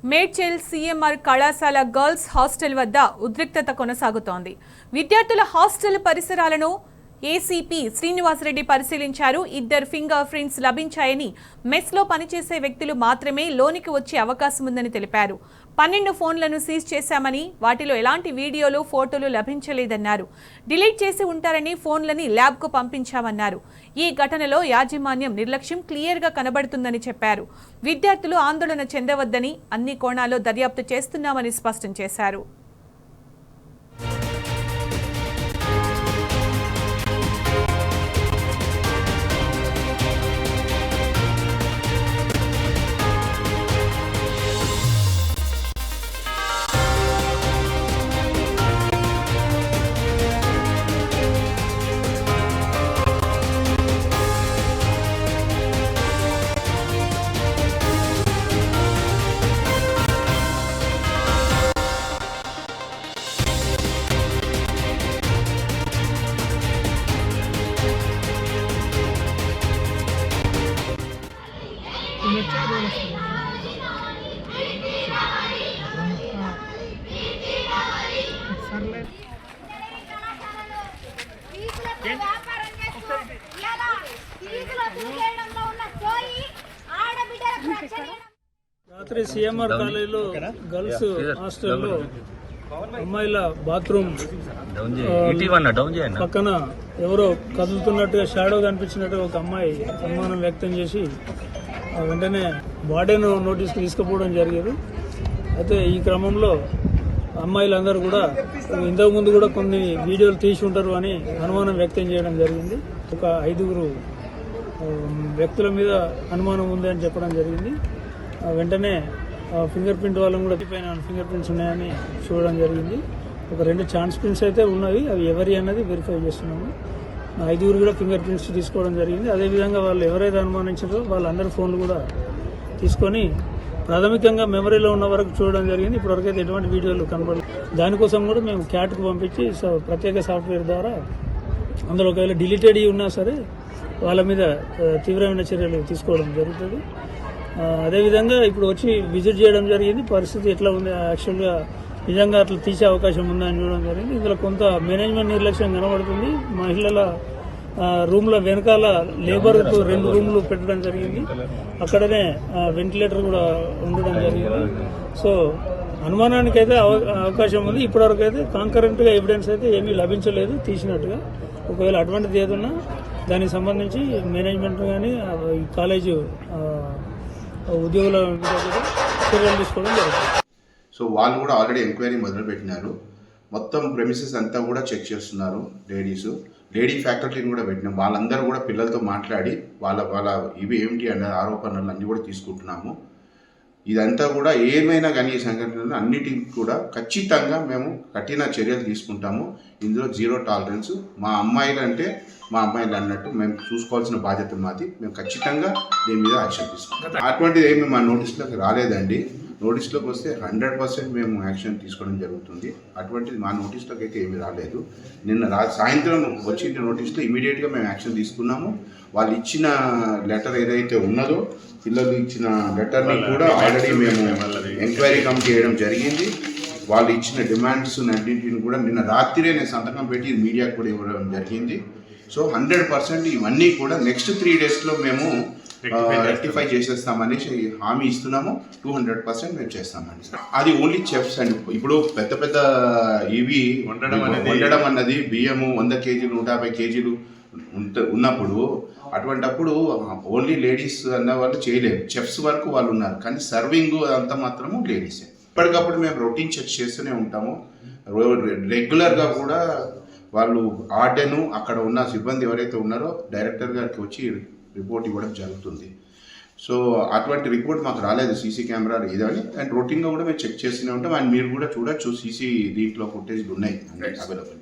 Medchal CMR కళాశాల girls hostel వద్ద ఉద్రిక్తత కొనసాగుతోంది. విద్యార్థుల హాస్టల్ పరిసరాలను ఏసీపీ శ్రీనివాసరెడ్డి పరిశీలించారు. 2 ఫింగర్ ప్రింట్స్ లభించాయని, మెస్లో పనిచేసే వ్యక్తులు మాత్రమే లోనికి వచ్చే అవకాశం ఉందని తెలిపారు. 12 ఫోన్లను సీజ్ చేశామని, వాటిలో ఎలాంటి వీడియోలు, ఫోటోలు లభించలేదన్నారు. డిలీట్ చేసి ఉంటారని ఫోన్లని ల్యాబ్కు పంపించామన్నారు. ఈ ఘటనలో యాజమాన్యం నిర్లక్ష్యం క్లియర్గా కనబడుతుందని చెప్పారు. విద్యార్థులు ఆందోళన చెందవద్దని, అన్ని కోణాల్లో దర్యాప్తు చేస్తున్నామని స్పష్టం చేశారు. రాత్రి సీఎంఆర్ కాలేజీలో గర్ల్స్ హాస్టల్లో అమ్మాయిల బాత్రూమ్ పక్కన ఎవరో కదులుతున్నట్టుగా షాడో కనిపించినట్టుగా ఒక అమ్మాయి అనుమానం వ్యక్తం చేసి వెంటనే వార్డెన్ నోటీస్ తీసుకుపోవడం జరిగేది. అయితే ఈ క్రమంలో అమ్మాయిలందరూ కూడా ఇంతకు ముందు కూడా కొన్ని వీడియోలు తీసి ఉంటారు అని అనుమానం వ్యక్తం చేయడం జరిగింది. ఒక 5 వ్యక్తుల మీద అనుమానం ఉంది అని చెప్పడం జరిగింది. వెంటనే ఫింగర్ ప్రింట్ వాళ్ళని కూడా పైన ఫింగర్ ప్రింట్స్ ఉన్నాయని చూడడం జరిగింది. ఒక 2 ఛాన్స్ ప్రింట్స్ అయితే ఉన్నాయి, అవి ఎవరి అన్నది వెరిఫై చేస్తున్నాము. 5 కూడా ఫింగర్ ప్రింట్స్ తీసుకోవడం జరిగింది. అదేవిధంగా వాళ్ళు ఎవరైతే అనుమానించారో వాళ్ళందరి ఫోన్లు కూడా తీసుకొని ప్రాథమికంగా మెమరీలో ఉన్న వరకు చూడడం జరిగింది. ఇప్పటివరకైతే ఎటువంటి వీడియోలు కనబడలేదు. దానికోసం కూడా మేము క్యాట్కు పంపించి ప్రత్యేక సాఫ్ట్వేర్ ద్వారా అందులో ఒకవేళ డిలీటెడ్ ఉన్నా సరే వాళ్ళ మీద తీవ్రమైన చర్యలు తీసుకోవడం జరుగుతుంది. అదేవిధంగా ఇప్పుడు వచ్చి విజిట్ చేయడం జరిగింది. పరిస్థితి ఎట్లా ఉంది, యాక్చువల్గా నిజంగా అట్లా తీసే అవకాశం ఉందని చూడడం జరిగింది. ఇందులో కొంత మేనేజ్మెంట్ నిర్లక్ష్యం కనబడుతుంది. మహిళల రూమ్ల వెనకాల లేబర్కు 2 రూమ్లు పెట్టడం జరిగింది. అక్కడనే వెంటిలేటర్ కూడా ఉండడం జరిగింది. సో అనుమానానికి అయితే అవకాశం ఉంది. ఇప్పటివరకు అయితే కాంకరెంట్గా ఎవిడెన్స్ అయితే ఏమీ లభించలేదు తీసినట్టుగా. ఒకవేళ అటువంటిది ఏదన్నా దానికి సంబంధించి మేనేజ్మెంట్ కానీ ఈ కాలేజు ఉద్యోగుల చర్యలు తీసుకోవడం జరుగుతుంది. సో వాళ్ళు కూడా ఆల్రెడీ ఎంక్వైరీ మొదలుపెట్టినారు. మొత్తం ప్రెమిసెస్ అంతా కూడా చెక్ చేస్తున్నారు. లేడీ ఫ్యాకల్టీని కూడా పెట్టినాం. వాళ్ళందరూ కూడా పిల్లలతో మాట్లాడి వాళ్ళ ఇవి ఏమిటి అన్న ఆరోపణలు అన్నీ కూడా తీసుకుంటున్నాము. ఇదంతా కూడా ఏమైనా కానీ ఈ సంఘటనలు అన్నిటికీ కూడా ఖచ్చితంగా మేము కఠిన చర్యలు తీసుకుంటాము. ఇందులో 0 టాలరెన్స్. మా అమ్మాయిలు అంటే మా అమ్మాయిలు అన్నట్టు మేము చూసుకోవాల్సిన బాధ్యత మాది. మేము ఖచ్చితంగా దీని మీద యాక్షన్ తీసుకుంటాం. అటువంటిది ఏమి మా నోటీస్లోకి రాలేదండి. నోటీస్లోకి వస్తే 100% మేము యాక్షన్ తీసుకోవడం జరుగుతుంది. అటువంటిది మా నోటీస్లోకి అయితే ఏమీ రాలేదు. నిన్న సాయంత్రం వచ్చిన నోటీస్లో ఇమీడియట్గా మేము యాక్షన్ తీసుకున్నాము. వాళ్ళు ఇచ్చిన లెటర్ ఏదైతే ఉన్నదో, పిల్లలు ఇచ్చిన లెటర్ని కూడా ఆల్రెడీ మేము ఎంక్వైరీ కమిటీ చేయడం జరిగింది. వాళ్ళు ఇచ్చిన డిమాండ్స్ అన్నింటిని కూడా నిన్న రాత్రిరే నేను సంతకం పెట్టి మీడియాకు కూడా ఇవ్వడం జరిగింది. సో 100% ఇవన్నీ కూడా నెక్స్ట్ 3 డేస్లో మేము రెక్టిఫై చేసేస్తామనేసి హామీ ఇస్తున్నాము. 200% మేము చేస్తామండి. అది ఓన్లీ చెఫ్స్ అండి. ఇప్పుడు పెద్ద ఇవి వండడం అన్నది బియ్యము 100 కేజీలు 150 కేజీలు ఉన్నప్పుడు అటువంటప్పుడు ఓన్లీ లేడీస్ అన్న వాళ్ళు చేయలేరు. చెఫ్స్ వరకు వాళ్ళు ఉన్నారు, కానీ సర్వింగ్ అంతా మాత్రము లేడీసే. ఇప్పటికప్పుడు మేము రొటీన్ చెక్ చేస్తూనే ఉంటాము. రెగ్యులర్గా కూడా వాళ్ళు ఆర్డెను అక్కడ ఉన్న సిబ్బంది ఎవరైతే ఉన్నారో డైరెక్టర్ గారికి వచ్చి రిపోర్ట్ ఇవ్వడం జరుగుతుంది. సో అటువంటి రిపోర్ట్ మాకు రాలేదు సీసీ కెమెరాలు ఇదని. అండ్ రొటీన్గా కూడా మేము చెక్ చేస్తూనే ఉంటాం. అండ్ మీరు కూడా చూడొచ్చు, సీసీ దీంట్లో ఫుటేజ్లు ఉన్నాయి అవైలబుల్.